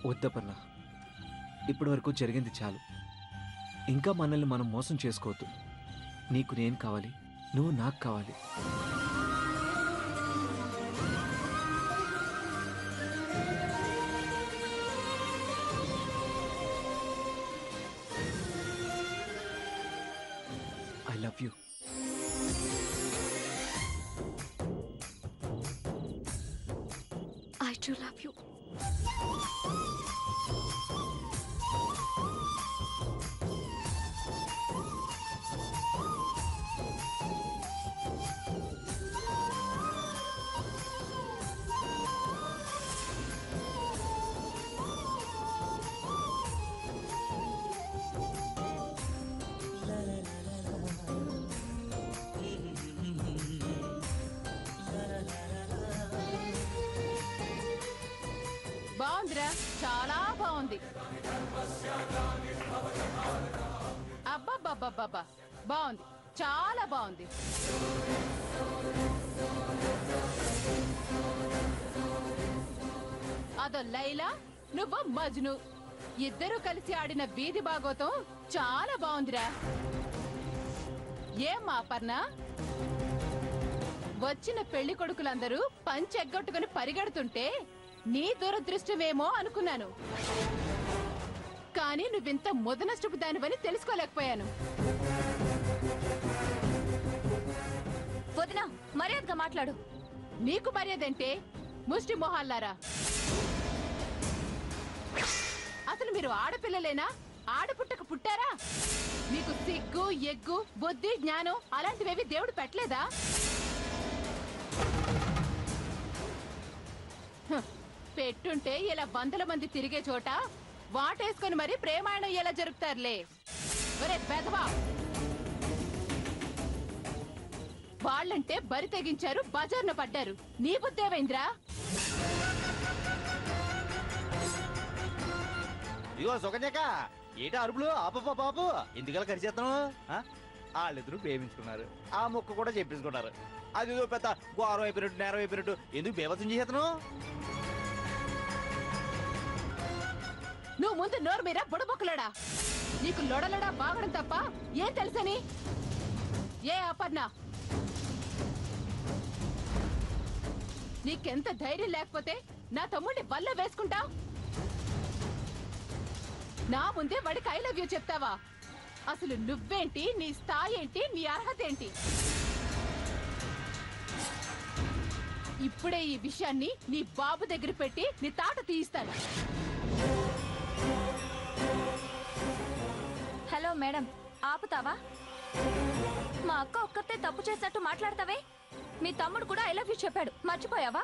వద్దపర్ణ, ఇప్పటి వరకు జరిగింది చాలు. ఇంకా మనల్ని మనం మోసం చేసుకోవద్దు. నీకు నేను కావాలి, నువ్వు నాకు కావాలి. I love you. I too love you. బాగుందిరా, చాలా బాగుంది. అబ్బబ్బబ్బబ్బబ్బా, బాగుంది, చాలా బాగుంది. అదో లైలా, నువ్వు మజ్ను, ఇద్దరు కలిసి ఆడిన వీధి భాగవతం చాలా బాగుందిరా. ఏం అపర్ణ, వచ్చిన పెళ్లి కొడుకులందరూ పంచెగ్గొట్టుకుని పరిగెడుతుంటే నీ దురదృష్టమేమో అనుకున్నాను, కానీ నువ్వింత ముదనష్టపు దానివని తెలుసుకోలేకపోయాను. వదినా, మర్యాదగా మాట్లాడు. నీకు మర్యాదంటే ముష్టి మొహాల్లారా. అసలు మీరు ఆడపిల్లలేనా? ఆడపుట్టకు పుట్టారా? మీకు సిగ్గు, ఎగ్గు, బుద్ధి, జ్ఞానం అలాంటివేవి దేవుడు పెట్టలేదా? పెట్టుంటే ఇలా వందల మంది తిరిగే చోట వాటేసుకొని మరి ప్రేమాయణం ఎలా జరుపుతారులే. ఒరే బెదవా, వాళ్ళంటే బరి తెగించారు, బజార్న పడ్డారు. నీ బుద్ధేమైందిరా? ఇగో సుకన్యక, ఏటా అరుపులు? ఆపపా పాపు, ఎందుకలా కరిచేస్తాను? వాళ్ళిద్దరూ ప్రేమించుకున్నారు, ఆ మొక్క కూడా చెప్పించుకున్నారు. అది పెద్ద ఘోరం అయిపోయినట్టు, నేరం అయిపోయినట్టు ఎందుకు బేవసం చేసేతను? నువ్వు ముందు నోరు మీరా బుడబొక్కలాడా. నీకు లొడలడా బాగడం తప్ప ఏం తెలుసని? ఏ అపర్ణ, నీకెంత ధైర్యం లేకపోతే నా తమ్ముడిని బల్ల వేసుకుంటా? నా ముందే వాడికి ఐ లవ్ యూ చెప్తావా? అసలు నువ్వేంటి, నీ స్థాయి ఏంటి, నీ అర్హత ఏంటి? ఇప్పుడే ఈ విషయాన్ని నీ బాబు దగ్గర పెట్టి నీ తాట తీయిస్తాను. హలో మేడం, ఆపుతావా? మా అక్క ఒక్కతే తప్పు చేసినట్టు మాట్లాడతావే? మీ తమ్ముడు కూడా ఐ లవ్ యూ చెప్పాడు, మర్చిపోయావా?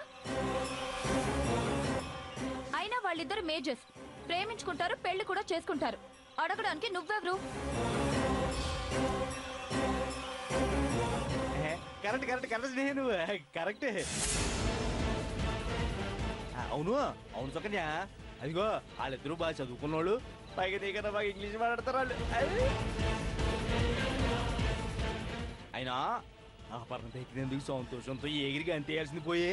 అయినా వాళ్ళిద్దరు మేజర్స్, ప్రేమించుకుంటారు, పెళ్లి కూడా చేసుకుంటారు. అడగడానికి నువ్వెవరు? కరెక్ట్ కరెక్ట్ కరెక్ట్ నేను కరెక్ట్. అవును అవును సుకన్య, అదిగో వాళ్ళిద్దరూ బాగా చదువుకున్నోళ్ళు, పైగా నీకన్నా బాగా ఇంగ్లీష్ మాట్లాడతారు వాళ్ళు. అయినా అపర్ణ తెచ్చినందుకు సంతోషంతో ఎగిరిగా అంతేయాల్సింది పోయే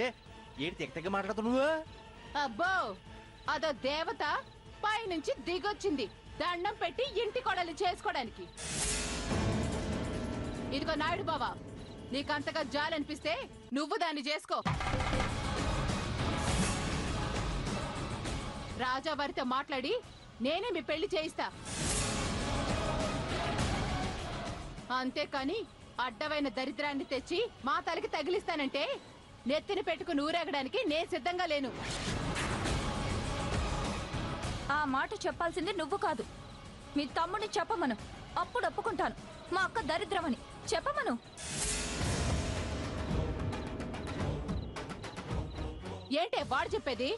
ఏడు తెగ తెగ మాట్లాడుతావు నువ్వు. అబ్బో, అదో దేవత పైనుంచి దిగొచ్చింది దండం పెట్టి ఇంటి కొడలు చేసుకోవడానికి. ఇదిగో నాయుడు బావా, నీకంతగా జాలనిపిస్తే నువ్వు దాన్ని చేసుకో. రాజావారితో మాట్లాడి నేనే మీ పెళ్లి చేయిస్తా. అంతేకాని అడ్డమైన దరిద్రాన్ని తెచ్చి మా తలకి తగిలిస్తానంటే నెత్తిన పెట్టుకుని ఊరేగడానికి నేను సిద్ధంగా లేను. ఆ మాట చెప్పాల్సింది నువ్వు కాదు, మీ తమ్ముడిని చెప్పమను. అప్పుడు ఒప్పుకుంటాను. మా అక్క దరిద్రమని చెప్పమను. ఏంటే వాడు చెప్పేది?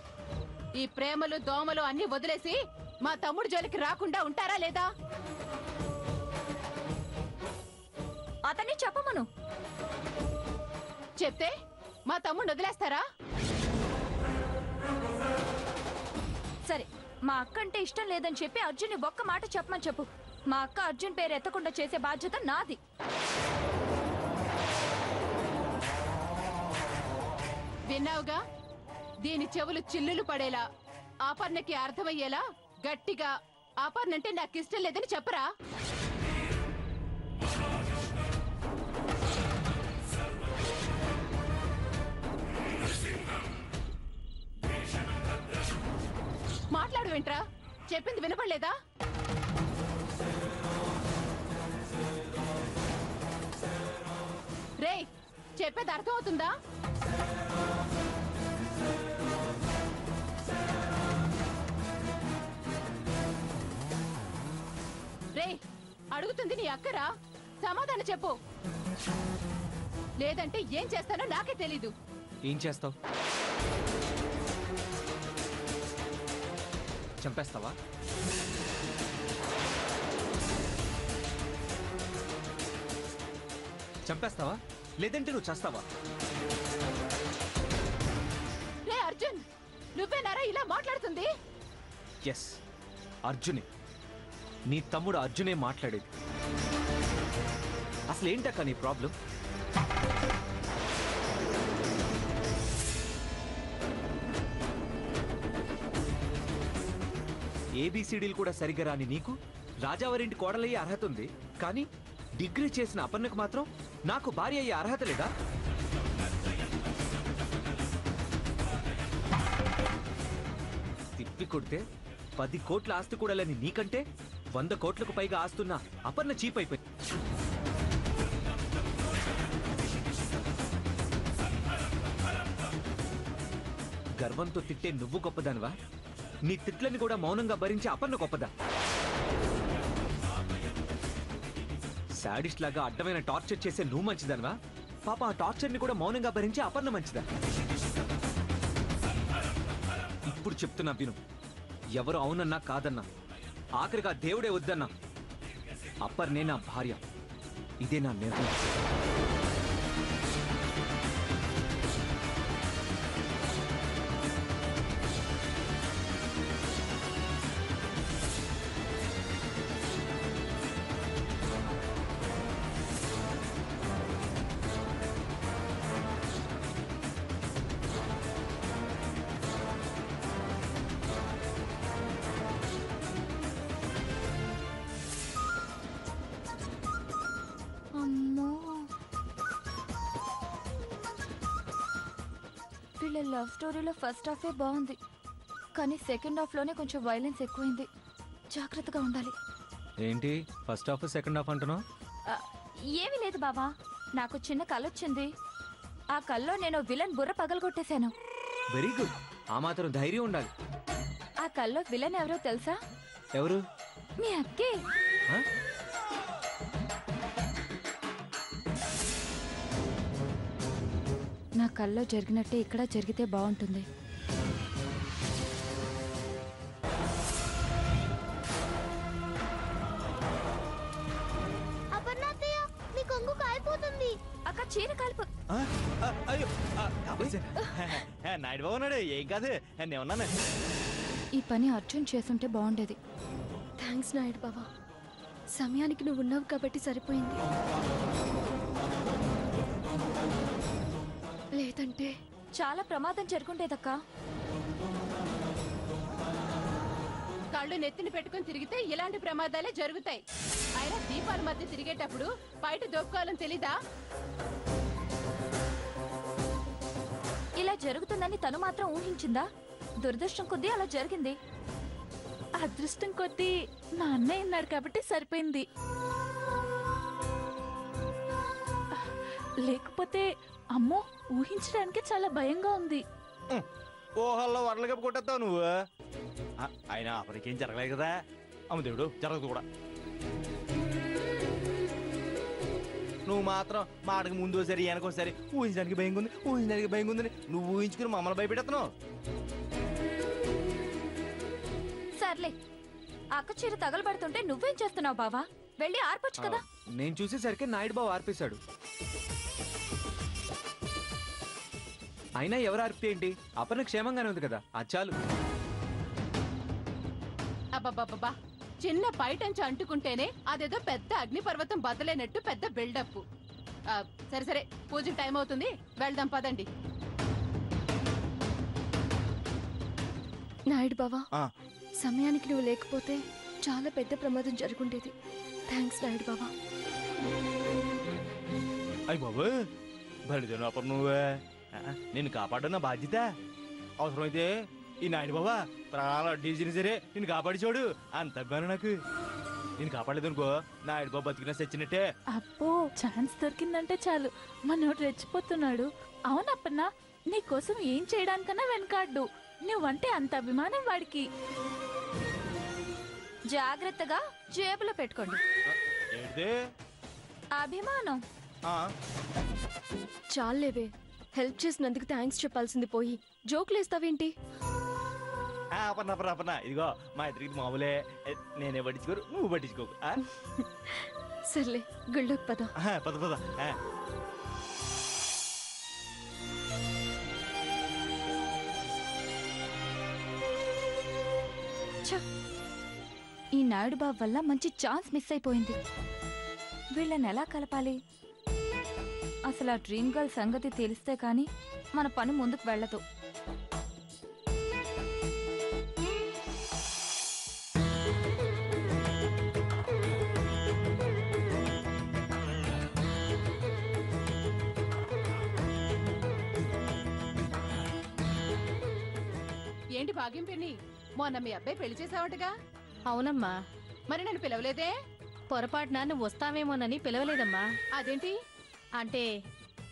ఈ ప్రేమలు దోమలు అన్ని వదిలేసి మా తమ్ముడు జోలికి రాకుండా ఉంటారా లేదా? అతన్ని చెప్పమను. చెప్తే మా తమ్ముడు వదిలేస్తారా? సరే, మా అక్క అంటే ఇష్టం లేదని చెప్పి అర్జున్ని ఒక్క మాట చెప్పమని చెప్పు. మా అక్క అర్జున్ పేరు ఎత్తకుండా చేసే బాధ్యత నాది. విన్నావుగా, దీని చెవులు చిల్లులు పడేలా ఆపర్ణకి అర్థమయ్యేలా గట్టిగా ఆపర్ణంటే నాకు ఇష్టం లేదని చెప్పరా? మాట్లాడు వెంట్రా, చెప్పింది వినపడలేదా? రే, చెప్పేది అర్థం అవుతుందా? రే, అడుగుతుంది నీ అక్కరా, సమాధానం చెప్పు. లేదంటే ఏం చేస్తానో నాకే తెలీదు. ఏం చేస్తావు? చంపేస్తావా? చంపేస్తావా లేదంటే నువ్వు చేస్తావా? రే అర్జున్, నువ్వేనారా ఇలా మాట్లాడుతుంది? ఎస్, అర్జునే. నీ తమ్ముడు అర్జునే మాట్లాడేది. అసలు ఏంటక్క నీ ప్రాబ్లం? ఏబిసిడీలు కూడా సరిగ్గా రాని నీకు రాజావారింటి కోడలయ్యే అర్హత ఉంది, కానీ డిగ్రీ చేసిన అపర్ణకు మాత్రం నాకు భార్య అయ్యే అర్హత లేదా? తిప్పి కొడితే 10 కోట్ల ఆస్తి కూడా లేని నీకంటే 100 కోట్లకు పైగా ఆస్తున్న అపర్ణ చీప్ అయిపోయింది. గర్వంతో తిట్టే నువ్వు గొప్పదానివా? నీ తిట్లని కూడా మౌనంగా భరించే అపర్ణ గొప్పదా? శాడిస్ట్ లాగా అడ్డమైన టార్చర్ చేసే నువ్వు మంచిదానివా? పాప ఆ టార్చర్ని కూడా మౌనంగా భరించే అపర్ణ మంచిదా? ఇప్పుడు చెప్తున్నా విను. ఎవరు అవునన్నా కాదన్నా, ఆఖరిగా దేవుడే వద్దన్నా, అపర్ణే నా భార్య. ఇదే నా నిర్ణయం. అమ్మో, వీళ్ళ లవ్ స్టోరీలో ఫస్ట్ హాఫే బాగుంది, కానీ సెకండ్ హాఫ్ లోనే కొంచెం వైలెన్స్ ఎక్కువైంది. జాగ్రత్తగా ఉండాలి. ఏంటి ఫస్ట్ హాఫ్ సెకండ్ హాఫ్ అంటున్నావు? ఆ, ఏమీ లేదు బావా, నాకు చిన్న కల వచ్చింది. ఆ కల్లో నేను విలన్ బుర్ర పగలగొట్టేశాను. Very good. ఆ మాత్రం ధైర్యం ఉండాలి. ఆ కల్లో విలన్ ఎవరో తెలుసా? ఎవరు? మీ అక్కే. ఆ? నా కల్లో జరిగినట్టే ఇక్కడ జరిగితే బాగుంటుంది. అక్క చీర కాలిపో. అయ్యో నాయుడు బాబు ఉన్నాడు. ఏం కాదు, నేను ఉన్నాను. ఈ పని అర్జున్ చేసుంటే బాగుండేది. థ్యాంక్స్ నాయుడు బావా, సమయానికి నువ్వు ఉన్నావు కాబట్టి సరిపోయింది. లేదంటే చాలా ప్రమాదం జరుగుండేదక్క. కళ్ళు నెత్తిని పెట్టుకుని తిరిగితే ఇలాంటి ప్రమాదాలే జరుగుతాయి. అయినా దీపాల మధ్య తిరిగేటప్పుడు బయట దొక్కాలని తెలీదా? ఇలా జరుగుతుందని తను మాత్రం ఊహించిందా? దురదృష్టం కొద్దీ అలా జరిగింది. అదృష్టం కొద్దీ మా అన్నయ్య ఉన్నాడు కాబట్టి సరిపోయింది. లేకపోతే అమ్మో, ఊహించడానికి చాలా భయంగా ఉంది. ఊహల్లో వరలు కప్పు కొట్టేస్తావు నువ్వు. అయినా అప్పటికేం జరగలేదు కదా. అమ్మ దేవుడు, జరగదు కూడా. నువ్వు మాత్రం మాటకు ముందు ఒకసారి వెనకోసారి ఊహించడానికి భయంగా ఉంది, ఊహించడానికి భయంగా ఉందని నువ్వు ఊహించుకుని మమ్మల్ని భయపెడతావు. సర్లే, అక్క చీర తగలబడుతుంటే నువ్వేం చేస్తున్నావు బావా? వెళ్ళి ఆర్పొచ్చు కదా. నేను చూసేసరికి నాయుడు బాబు ఆర్పేశాడు. అయినా ఎవరు ఆర్పితే ఏంటి? అపర్ణ క్షేమంగానే ఉంది కదా, అది చాలు. అబ్బబ్బబ్బా, చిన్న పైటంచి అంటుకుంటేనే అదేదో పెద్ద అగ్నిపర్వతం బద్దలైనట్టు పెద్ద బిల్డప్. సరే సరే, పూజకి టైం అవుతుంది, వెళ్దాం పదండి. నాయుడు బావా ఆ, సమయానికి నువ్వు లేకపోతే చాలా పెద్ద ప్రమాదం జరుగుండేది. థ్యాంక్స్ నాయుడు బావా. అయ్య బాబు బలిదేను అప్పుడు నువ్వే నిన్ను కాపాడడం నా బాధ్యత. అవసరమైతే ఈ నాయుడు బాబా ప్రాణాలు అడ్డేసిన సరే నిన్ను కాపాడి చూడు. అంత అభిమానం నాకు. నేను కాపాడలేదు అనుకో నాయుడు బాబు బతికినా చచ్చినట్టే. అబ్బో ఛాన్స్ దొరికిందంటే చాలు మనోడు రెచ్చిపోతున్నాడు. అవునప్పన్నా నీకోసం ఏం చేయడానికన్నా వెనకాడ్డు. నువ్వంటే అంత అభిమానం వాడికి. జాగ్రత్తగా జేబులో పెట్టుకోండి. ఏంటిది? అభిమానం. ఆ, చాలేవే, హెల్ప్ చేసినందుకు థ్యాంక్స్ చెప్పాల్సింది పోయి జోకులు వేస్తావేంటి? అపర్ణ ఇదిగో మా ఇద్దరికి మామూలే. నేనే పట్టించుకోరు, నువ్వు పట్టించుకోకు. సర్లే గుళ్ళోకి పద. పద పద. ఛ! ఈ నాయుడు బాబు వల్ల మంచి ఛాన్స్ మిస్ అయిపోయింది. వీళ్ళని ఎలా కలపాలి? అసలు ఆ డ్రీమ్ గర్ల్ సంగతి తెలిస్తే కానీ మన పని ముందుకు వెళ్ళదు. ఏంటి భాగ్యం పిన్ని, మొన్న మీ అబ్బాయి పెళ్లి చేసావటగా? అవునమ్మా, మరి నన్ను పిలవలేదే? పొరపాటున నువ్వు వస్తావేమోనని పిలవలేదమ్మా. అదేంటి? అంటే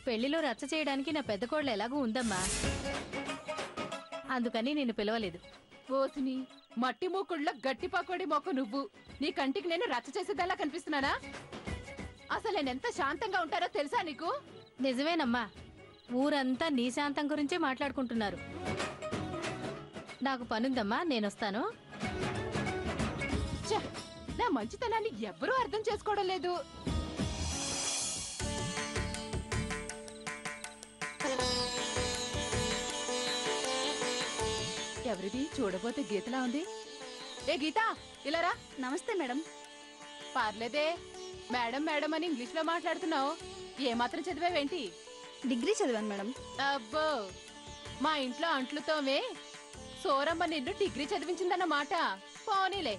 పెళ్లిలో రచ్చ చేయడానికి నా పెద్ద కోడలు ఎలాగూ ఉందమ్మా, అందుకని నేను పిలవలేదు. ఓసిని మట్టి మూకుళ్ళ గట్టి పకోడి మొక్క నువ్వు. నీ కంటికి నేను రచ్చ చేసేదల్లా కనిపిస్తున్నానా? అసలు నేనెంత శాంతంగా ఉంటారో తెలుసా నీకు? నిజమేనమ్మా, ఊరంతా నీ శాంతం గురించే మాట్లాడుకుంటున్నారు. నాకు పనుందమ్మా, నేనొస్తాను. ఛ! నా మంచితనాన్ని ఎవ్వరూ అర్థం చేసుకోవడం లేదు. ఎవరిది? చూడబోతే గీతలా ఉంది. ఏ గీత, ఇలారా. నమస్తే మేడం. పర్లేదే, మేడం మేడం అని ఇంగ్లీష్ లో మాట్లాడుతున్నావు. ఏమాత్రం చదివావేంటి? డిగ్రీ చదివాను మేడం. అబ్బో, మా ఇంట్లో అంట్లుతోమే సోరమ్మ నిన్ను డిగ్రీ చదివించిందన్నమాట. పోనీలే,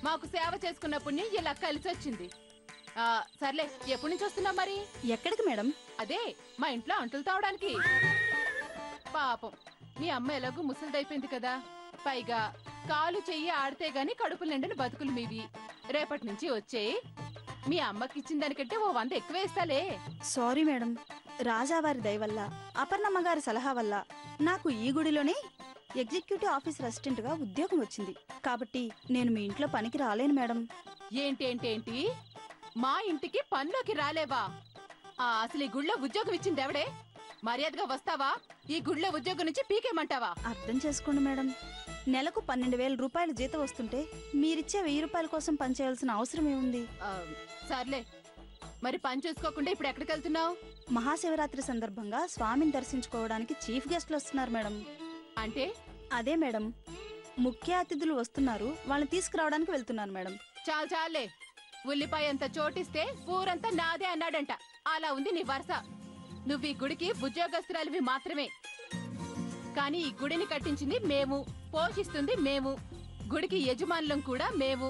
మాకు సేవ చేసుకున్న పుణ్యం ఇలా కలిసి వచ్చింది. సర్లే, ఎప్పటి నుంచి వస్తున్నావు మరి? ఎక్కడికి మేడం? అదే మా ఇంట్లో అంటులు తావడానికి. పాపం మీ అమ్మ ఎలాగూ ముసలిదైపోయింది కదా. పైగా కాలు చెయ్యి ఆడితే గాని కడుపులు నిండిన బతుకులు మీవి. రేపటి నుంచి వచ్చేయి. మీ అమ్మకిచ్చిన దానికంటే ఓ 100 ఎక్కువ ఇస్తాలే. సారీ మేడం, రాజావారి దయ వల్ల, అపర్ణమ్మ గారి సలహా వల్ల నాకు ఈ గుడిలోనే ఎగ్జిక్యూటివ్ ఆఫీసర్ అసిస్టెంట్ గా ఉద్యోగం వచ్చింది. కాబట్టి నేను మీ ఇంట్లో పనికి రాలేను మేడం. ఏంటేంటేంటి? మా ఇంటికి పనిలోకి రాలేవా? అసలు ఈ గుళ్ళో ఉద్యోగం ఇచ్చింది ఎవడే? మర్యాదగా వస్తావా? ఈ గుళ్ళో ఉద్యోగం నుంచి పీకేమంటావా? అర్థం చేసుకోండి మేడం, నెలకు 12,000 రూపాయలు జీతం వస్తుంటే మీరిచ్చే 1000 రూపాయల కోసం పనిచేయాల్సిన అవసరం ఏముంది? సర్లే, మరి పని చూసుకోకుండా ఇప్పుడు ఎక్కడికి వెళ్తున్నావు? మహాశివరాత్రి సందర్భంగా స్వామిని దర్శించుకోవడానికి చీఫ్ గెస్ట్లు వస్తున్నారు మేడం. అంటే? అదే మేడం, ముఖ్య అతిథులు వస్తున్నారు, వాళ్ళని తీసుకురావడానికి వెళ్తున్నాను మేడం. చాలే, ఉల్లిపాయ అంత చోటిస్తే ఊరంతా నాదే అన్నాడంట. అలా ఉంది నీ వరుస. నువ్వు ఈ గుడికి ఉద్యోగస్తురాలివి మాత్రమే, కానీ ఈ గుడిని కట్టించింది మేము, పోషిస్తుంది మేము, గుడికి యజమానులం కూడా మేము.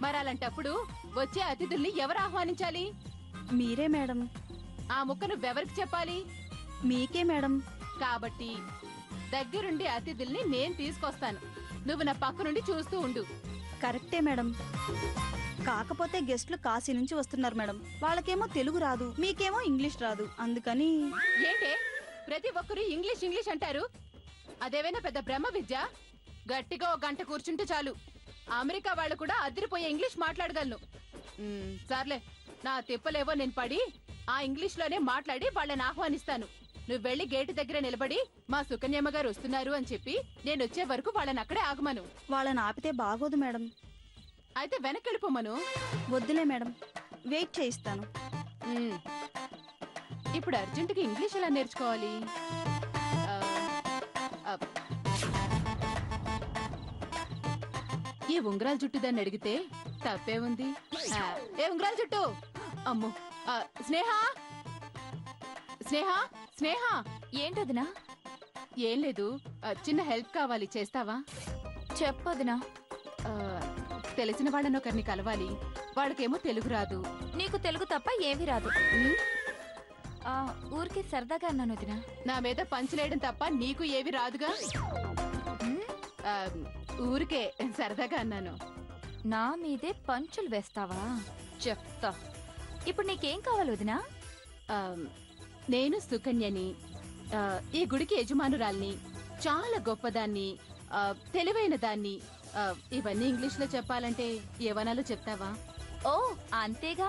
మరలాంటప్పుడు వచ్చే అతిథుల్ని ఎవరు ఆహ్వానించాలి? మీరే మేడం. ఆ ముక్క నువ్వెవరికి చెప్పాలి? మీకే మేడం. కాబట్టి దగ్గరుండి అతిథుల్ని నేను తీసుకొస్తాను. నువ్వు నా పక్క నుండి చూస్తూ ఉండు. కరెక్టే మేడం, కాకపోతే గెస్ట్లు కాశీ నుంచి వస్తున్నారు మేడం. వాళ్ళకేమో తెలుగు రాదు, మీకేమో ఇంగ్లీష్ రాదు. అందుకని ఏంటే ప్రతి ఒక్కరు ఇంగ్లీష్ ఇంగ్లీష్ అంటారు? అదేవైనా పెద్ద బ్రహ్మ విద్య? గట్టిగా 1 గంట కూర్చుంటే చాలు అమెరికా వాళ్ళు కూడా అదిరిపోయే ఇంగ్లీష్ మాట్లాడగలను. సర్లే, నా తిప్పలేవో నేను పడి ఆ ఇంగ్లీష్ లోనే మాట్లాడి వాళ్ళని ఆహ్వానిస్తాను. నువ్వు వెళ్లి గేటు దగ్గర నిలబడి మా సుకన్యమ్మ గారు వస్తున్నారు అని చెప్పి నేను వచ్చే వరకు వాళ్ళని అక్కడే ఆగమను. వాళ్ళని ఆపితే బాగోదు మేడం. అయితే వెనక్కి వెళ్ళిపోమను. వద్దులే మేడం, వెయిట్ చేయిస్తాను. ఇప్పుడు అర్జెంటుగా ఇంగ్లీష్ ఎలా నేర్చుకోవాలి? ఈ ఉంగరాల జుట్టు దాన్ని అడిగితే తప్పే ఉంది. ఏ ఉంగరాల జుట్టు! అమ్మో! స్నేహ, స్నేహ, స్నేహ! ఏంటదినా? ఏం లేదు, చిన్న హెల్ప్ కావాలి, చేస్తావా? చెప్పొదినా. ఆ, తెలిసిన వాళ్ళని ఒకరిని కలవాలి. వాళ్ళకేమో తెలుగు రాదు. నీకు తెలుగు తప్ప ఏమీ రాదు. ఉమ్, ఆ, ఊరికి సరదాగా అన్నాను వదినా. నా మీద పంచలేయడం తప్ప నీకు ఏవి రాదుగా. ఉమ్, ఆ, ఊరికే సరదాగా అన్నాను. నా మీదే పంచులు వేస్తావా? చెప్తా. ఇప్పుడు నీకేం కావాలి వదినా? ఆ, నేను సుకన్యని, ఆ, ఈ గుడికి యజమానురాల్ని, చాలా గొప్పదాన్ని, ఆ, తెలివైన దాన్ని. ఆ, ఇవన్నీ ఇంగ్లీష్ లో చెప్పాలంటే ఏవనాలో చెప్తావా? ఓ అంతేగా.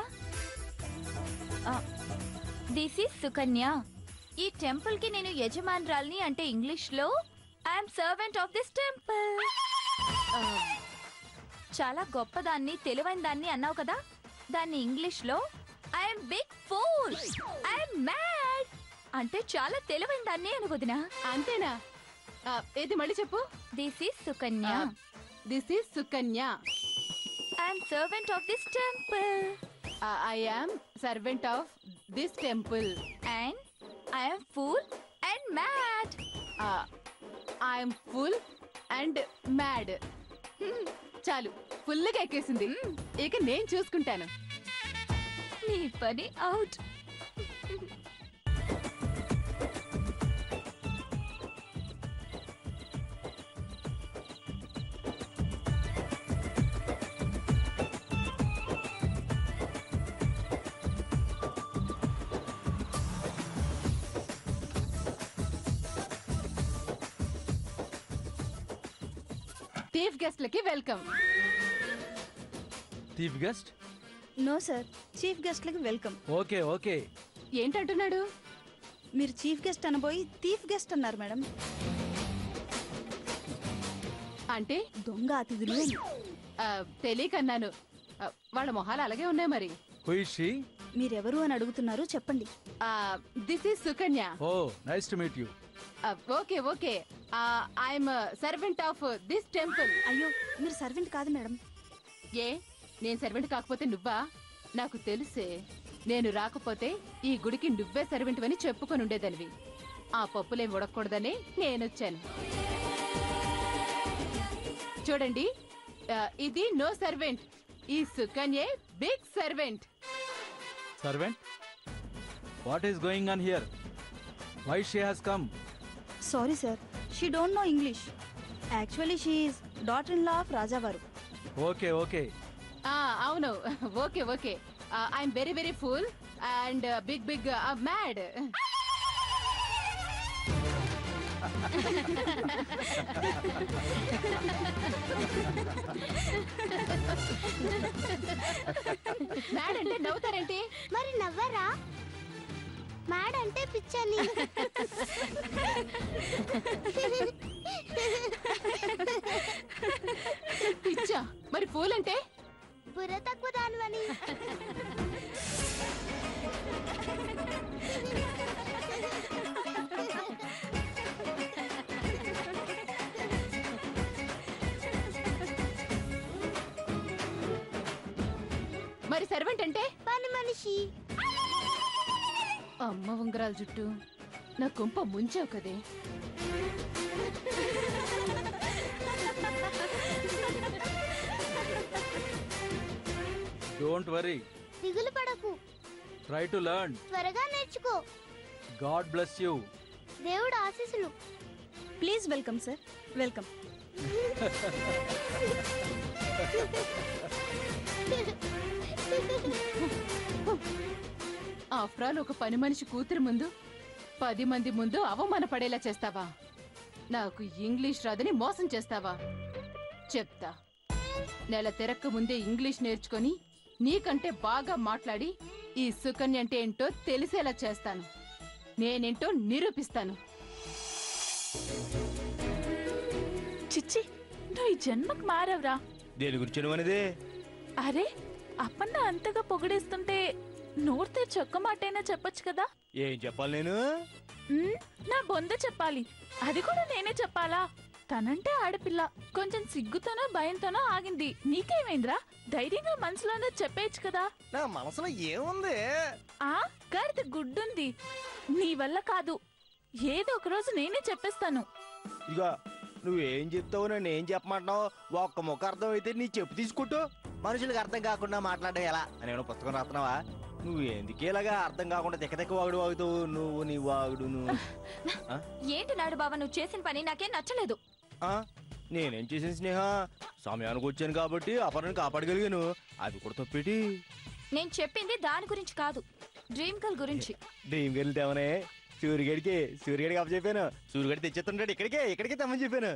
This is Sukanya. ఈ టెంపుల్ కి నేను యజమానురాల్ని అంటే ఇంగ్లీష్ లో I'm servant of this temple. చాలా గొప్పదాన్ని, తెలివైన దాన్ని అన్నావు కదా, దాన్ని ఇంగ్లీష్ లో I'm big fool, I'm mad అంటే చాలా తెలివైన దాన్ని అని వదినా. అంతేనా? ఆ, ఏది మళ్ళీ చెప్పు. This is Sukanya. This is Sukanya. I'm servant of this temple. I am servant of this temple. And I'm fool and mad. I'm full and mad. చాలు, ఫుల్గా ఎక్కేసింది. ఇక నేను చూసుకుంటాను. నీ పని అవుట్. చీఫ్ గెస్ట్లకి welcome. Chief guest? No sir, chief గెస్ట్లకి వెల్కమ్. Okay okay. ఏంటంటున్నాడు? మీరు చీఫ్ గెస్ట్ అనబోయి థీఫ్ గెస్ట్ అన్నారు మేడం. అంటే దొంగ అతిథులు అని. తెలియకన్నాను. వాళ్ళ మొహాలు అలాగే ఉన్నాయి మరి. Who is she? మీరెవరు అని అడుగుతున్నారు, చెప్పండి. This is Sukanya. Oh nice to meet you. Okay okay. I'm servant of this temple. అయ్యో, మీరు సర్వెంట్ కాదు మేడం. ఏ, నేను సర్వెంట్ కాకపోతే నువ్వా? నాకు తెలుసే, నేను రాకపోతే ఈ గుడికి నువ్వే సర్వెంట్ అని చెప్పుకొని ఉండేదనివి. ఆ పప్పులేం ఉడకూడదని నేనొచ్చాను. చూడండి, ఇది నో సర్వెంట్. ఈ సుకన్యే big servant. Servant? What is going on here? Why she has come? Sorry sir, she don't know English. Actually she is daughter in law of రాజావారు. Okay okay. అవును, okay okay. I'm very very full and big big mad. Mad అంటే నవ్వుతారేంటి? మరి నవ్వరా? Mad అంటే పిచ్చని. పిచ్చా? మరి pool అంటే? బుర్ర తక్కువ దానివని. మరి సర్వెంట్ అంటే? పని మనిషి. అమ్మ ఉంగరాల జుట్టు, నా కుంప ముంచావు కదే. Don't worry. దిగులు పడకు, ట్రై టు లెర్న్. త్వరగా నేర్చుకో. God bless you. దేవుడు ఆశీస్సులు. Please welcome sir, welcome. After all ఒక పని మనిషి కూతురు ముందు 10 మంది ముందు అవమానపడేలా చేస్తావా? నాకు ఇంగ్లీష్ రాదని మోసం చేస్తావా? చెప్తా. నెల తిరక్క ముందే ఇంగ్లీష్ నేర్చుకొని నీకంటే బాగా మాట్లాడి ఈ సుకన్య అంటే ఏంటో తెలిసేలా చేస్తాను. నేనేంటో నిరూపిస్తాను. చిచ్చి, నువ్వు ఈ జన్మకు మారవరా. దేని గురించి నువ్వు అనేది? అరే, అప్పన్న అంతగా పొగిడేస్తుంటే నోరు తెరిచి ఒక్క మాటైనా చెప్పొచ్చు కదా. ఏం చెప్పాలి నేను? నా బొంద చెప్పాలి, అది కూడా నేనే చెప్పాలా? తనంటే ఆడపిల్ల, కొంచెం సిగ్గుతోనో భయంతోనో ఆగింది. నీకేమైందిరా? ధైర్యంగా మనసులోనే చెప్పేయచ్చు కదా. నా మనసులో ఏముంది? గాడిద గుడ్డుంది. నీ వల్ల కాదు, ఏదో ఒక రోజు నేనే చెప్పేస్తాను. ఇదిగో, నువ్వేం చెప్తావు నన్ను ఏం చెప్పమంటున్నావు ఒక్క ముక్క అర్థం అయితే నీ చెప్పు తీసుకుంటూ మనుషులకు అర్థం కాకుండా మాట్లాడడం ఎలా అని ఏమైనా పుస్తకం రాస్తున్నావా నువ్వు ఎందుకు ఇలాగా అర్థం కాకుండా తిక్క వాగుడు వాగుతావు నువ్వు నీ వాగుడు నువ్వు ఏంటి నాయుడు బావ నువ్వు చేసిన పని నాకేం నచ్చలేదు. నేనేం చేసిన స్నేహ సమయానికి వచ్చాను కాబట్టి అపర్ణని కాపాడగలిగాను అది కూడా తప్పేటి. నేను చెప్పింది దాని గురించి కాదు, డ్రీమ్ గర్ల్ గురించి. డ్రీమ్ గర్ల్ తేమనే సూర్యగడికి అప్పచెప్పాను. సూర్యగడి తెచ్చేస్తుంటాడు ఇక్కడికే తెమ్మని చెప్పాను.